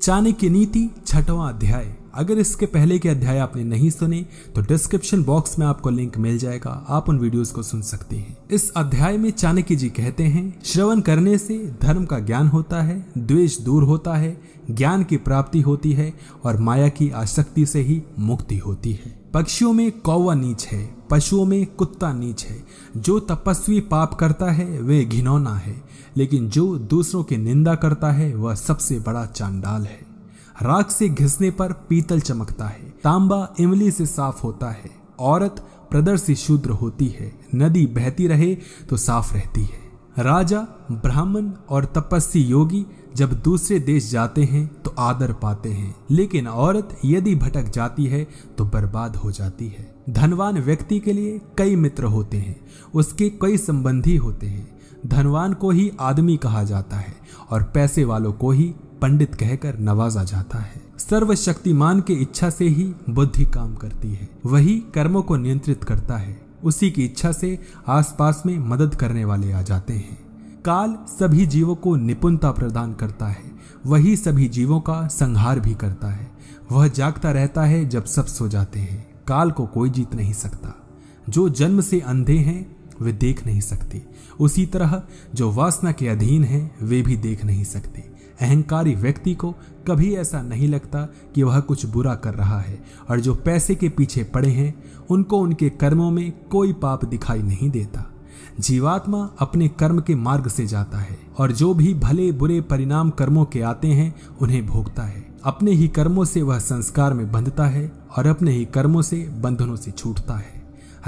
चाणक्य नीति 6वां अध्याय। अगर इसके पहले के अध्याय आपने नहीं सुने तो डिस्क्रिप्शन बॉक्स में आपको लिंक मिल जाएगा, आप उन वीडियोस को सुन सकते हैं। इस अध्याय में चाणक्य जी कहते हैं, श्रवण करने से धर्म का ज्ञान होता है, द्वेष दूर होता है, ज्ञान की प्राप्ति होती है और माया की आसक्ति से ही मुक्ति होती है। पक्षियों में कौवा नीच है, पशुओं में कुत्ता नीच है। जो तपस्वी पाप करता है वे घिनौना है, लेकिन जो दूसरों की निंदा करता है वह सबसे बड़ा चांडाल है। राख से घिसने पर पीतल चमकता है, तांबा इमली से साफ होता है। औरत प्रदर से शूद्र होती है, नदी बहती रहे तो साफ रहती है। राजा, ब्राह्मण और तपस्वी योगी जब दूसरे देश जाते हैं तो आदर पाते हैं, लेकिन औरत यदि भटक जाती है तो बर्बाद हो जाती है। धनवान व्यक्ति के लिए कई मित्र होते हैं, उसके कई संबंधी होते हैं। धनवान को ही आदमी कहा जाता है और पैसे वालों को ही पंडित कहकर नवाजा जाता है। सर्वशक्तिमान की इच्छा से ही बुद्धि काम करती है, वही कर्मों को नियंत्रित करता है। उसी की इच्छा से आसपास में मदद करने वाले आ जाते हैं। काल सभी जीवों को निपुणता प्रदान करता है, वही सभी जीवों का संहार भी करता है। वह जागता रहता है जब सब सो जाते हैं। काल को कोई जीत नहीं सकता। जो जन्म से अंधे हैं वे देख नहीं सकते, उसी तरह जो वासना के अधीन हैं वे भी देख नहीं सकते। अहंकारी व्यक्ति को कभी ऐसा नहीं लगता कि वह कुछ बुरा कर रहा है, और जो पैसे के पीछे पड़े हैं उनको उनके कर्मों में कोई पाप दिखाई नहीं देता। जीवात्मा अपने कर्म के मार्ग से जाता है और जो भी भले बुरे परिणाम कर्मों के आते हैं उन्हें भोगता है। अपने ही कर्मों से वह संस्कार में बंधता है और अपने ही कर्मों से बंधनों से छूटता है।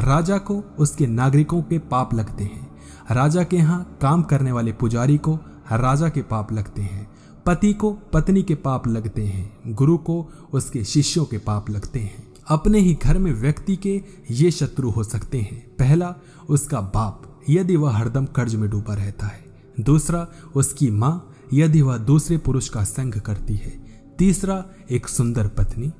राजा को उसके नागरिकों के पाप लगते हैं। राजा के यहाँ काम करने वाले पुजारी को राजा के पाप लगते हैं। पति को पत्नी के पाप लगते हैं। गुरु को उसके शिष्यों के पाप लगते हैं। अपने ही घर में व्यक्ति के ये शत्रु हो सकते हैं। पहला, उसका बाप यदि वह हरदम कर्ज में डूबा रहता है। दूसरा, उसकी माँ यदि वह दूसरे पुरुष का संग करती है। तीसरा, एक सुंदर पत्नी।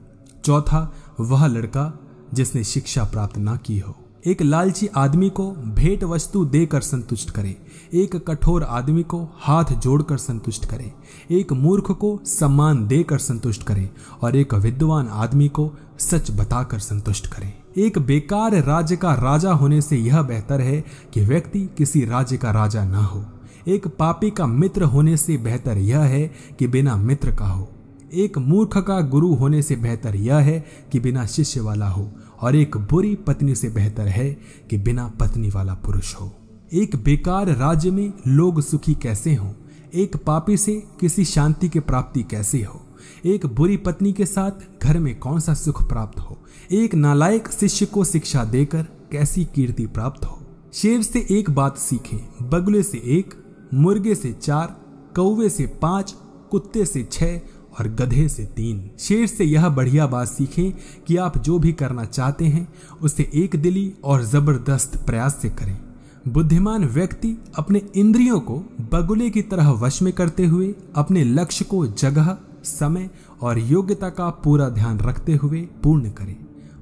चौथा, वह लड़का जिसने शिक्षा प्राप्त ना की हो। एक लालची आदमी को भेंट वस्तु देकर संतुष्ट करे, एक कठोर आदमी को हाथ जोड़कर संतुष्ट करे, एक मूर्ख को सम्मान देकर संतुष्ट करे और एक विद्वान आदमी को सच बताकर संतुष्ट करे। एक बेकार राज्य का राजा होने से यह बेहतर है कि व्यक्ति किसी राज्य का राजा ना हो। एक पापी का मित्र होने से बेहतर यह है कि बिना मित्र का हो। एक मूर्ख का गुरु होने से बेहतर यह है कि बिना शिष्य वाला हो, और एक बुरी पत्नी से बेहतर है कि बिना पत्नी वाला पुरुष हो। एक बेकार राज्य में लोग सुखी कैसे हों, एक पापी से किसी शांति की प्राप्ति कैसे हो, एक बुरी पत्नी के साथ घर में कौन सा सुख प्राप्त हो, एक नालायक शिष्य को शिक्षा देकर कैसी कीर्ति प्राप्त हो। शेर से एक बात सीखें, बगुले से 1, मुर्गे से 4, कौवे से 5, कुत्ते से 6 और गधे से 3। शेर से यह बढ़िया बात सीखें कि आप जो भी करना चाहते हैं उसे एक दिली और जबरदस्त प्रयास से करें। बुद्धिमान व्यक्ति अपने इंद्रियों को बगुले की तरह वश में करते हुए अपने लक्ष्य को जगह, समय और योग्यता का पूरा ध्यान रखते हुए पूर्ण करे।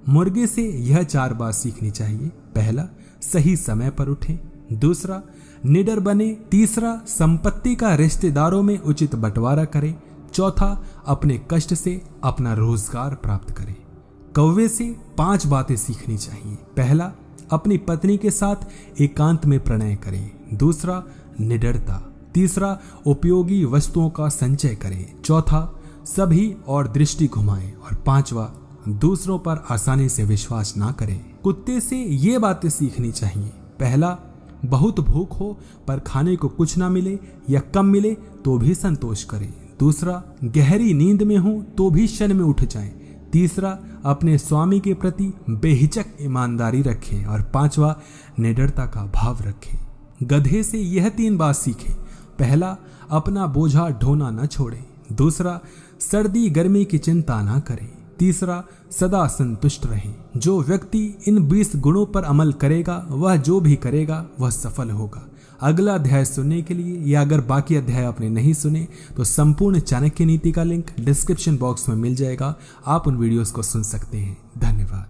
मुर्गे से यह 4 बात सीखनी चाहिए। पहला, सही समय पर उठें। दूसरा, निडर बने। तीसरा, संपत्ति का रिश्तेदारों में उचित बंटवारा करें। चौथा, अपने कष्ट से अपना रोजगार प्राप्त करें। कौवे से 5 बातें सीखनी चाहिए। पहला, अपनी पत्नी के साथ एकांत में प्रणय करें। दूसरा, निडरता। तीसरा, उपयोगी वस्तुओं का संचय करें। चौथा, सभी और दृष्टि घुमाएं। और 5वां, दूसरों पर आसानी से विश्वास ना करें। कुत्ते से ये बातें सीखनी चाहिए। पहला, बहुत भूख हो पर खाने को कुछ ना मिले या कम मिले तो भी संतोष करें। दूसरा, गहरी नींद में हो तो भी क्षण में उठ जाएं। तीसरा, अपने स्वामी के प्रति बेहिचक ईमानदारी रखें। और 5वां, निडरता का भाव रखें। गधे से यह 3 बात सीखें। पहला, अपना बोझा ढोना न छोड़ें। दूसरा, सर्दी गर्मी की चिंता ना करें। तीसरा, सदा संतुष्ट रहें। जो व्यक्ति इन 20 गुणों पर अमल करेगा वह जो भी करेगा वह सफल होगा। अगला अध्याय सुनने के लिए या अगर बाकी अध्याय आपने नहीं सुने तो संपूर्ण चाणक्य नीति का लिंक डिस्क्रिप्शन बॉक्स में मिल जाएगा, आप उन वीडियोस को सुन सकते हैं। धन्यवाद।